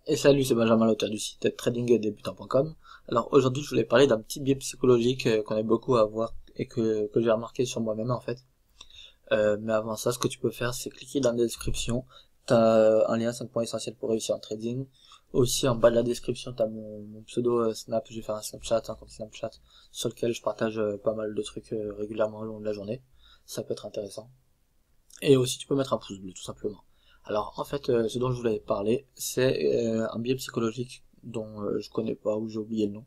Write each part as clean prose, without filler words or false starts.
Et salut, c'est Benjamin, l'auteur du site tradingdebutant.com. Alors aujourd'hui, je voulais parler d'un petit biais psychologique qu'on aime beaucoup avoir et que j'ai remarqué sur moi-même en fait. Mais avant ça, ce que tu peux faire, c'est cliquer dans la description. T'as un lien 5 points essentiels pour réussir en trading. Aussi, en bas de la description, t'as mon pseudo Snap. Je vais faire un compte Snapchat sur lequel je partage pas mal de trucs régulièrement au long de la journée. Ça peut être intéressant. Et aussi, tu peux mettre un pouce bleu, tout simplement. Alors, en fait, ce dont je voulais parler, c'est un biais psychologique dont je connais pas ou j'ai oublié le nom,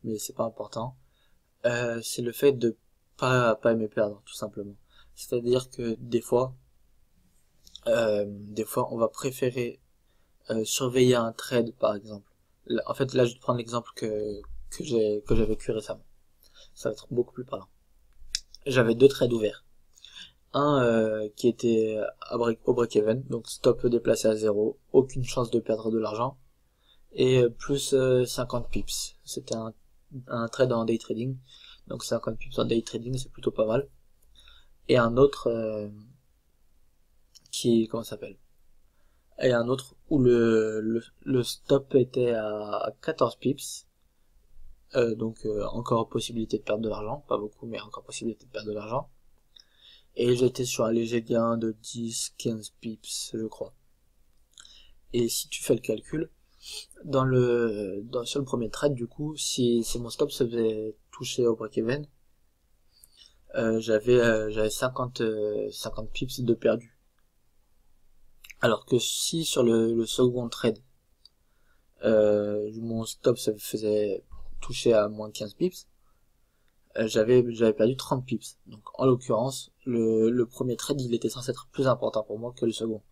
mais c'est pas important. C'est le fait de pas aimer perdre, tout simplement. C'est-à-dire que des fois, on va préférer surveiller un trade, par exemple. En fait, là, je vais te prendre l'exemple que j'ai vécu récemment. Ça va être beaucoup plus parlant. J'avais deux trades ouverts. Un qui était au break-even, donc stop déplacé à zéro, aucune chance de perdre de l'argent, et plus 50 pips. C'était un trade en day trading, donc 50 pips en day trading, c'est plutôt pas mal. Et un autre comment ça s'appelle Et un autre où le stop était à 14 pips, donc encore possibilité de perdre de l'argent, pas beaucoup, mais encore possibilité de perdre de l'argent. Et j'étais sur un léger gain de 10-15 pips, je crois. Et si tu fais le calcul, sur le premier trade, du coup, si mon stop se faisait toucher au break-even, j'avais 50 pips de perdu. Alors que si sur le second trade, mon stop se faisait toucher à moins 15 pips, j'avais perdu 30 pips. Donc en l'occurrence, le premier trade, il était censé être plus important pour moi que le second.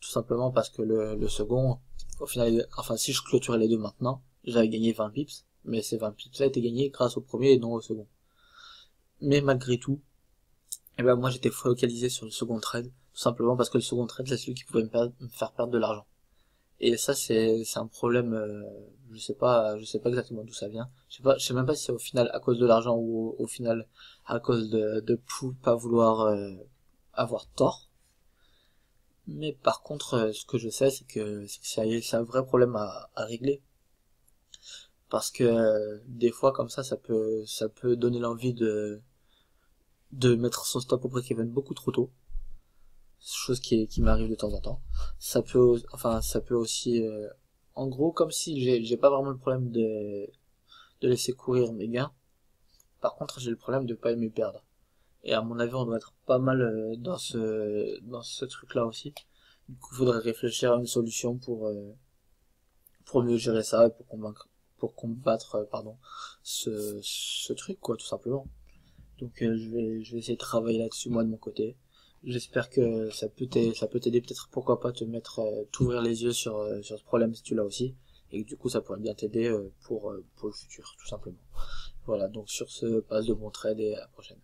Tout simplement parce que le second, au final, enfin si je clôturais les deux maintenant, j'avais gagné 20 pips, mais ces 20 pips là étaient gagnés grâce au premier et non au second. Mais malgré tout, et ben moi j'étais focalisé sur le second trade, tout simplement parce que le second trade c'est celui qui pouvait me faire perdre de l'argent. Et ça c'est un problème, je sais pas exactement d'où ça vient. Je sais même pas si c'est au final à cause de l'argent ou au final à cause de pas vouloir avoir tort. Mais par contre, ce que je sais, c'est que c'est un vrai problème à régler. Parce que des fois, comme ça peut donner l'envie de mettre son stop au break-even beaucoup trop tôt. Chose qui m'arrive de temps en temps. Ça peut aussi, en gros, comme si j'ai pas vraiment le problème de laisser courir mes gains. Par contre, j'ai le problème de pas aimer perdre. Et à mon avis, on doit être pas mal dans ce truc-là aussi. Du coup, il faudrait réfléchir à une solution pour mieux gérer ça et pour combattre ce truc quoi, tout simplement. Donc je vais essayer de travailler là-dessus moi de mon côté. J'espère que ça peut t'aider, peut-être pourquoi pas t'ouvrir les yeux sur ce problème si tu l'as aussi, et que du coup ça pourrait bien t'aider pour le futur tout simplement. Voilà, donc sur ce, passe de bon trade et à la prochaine.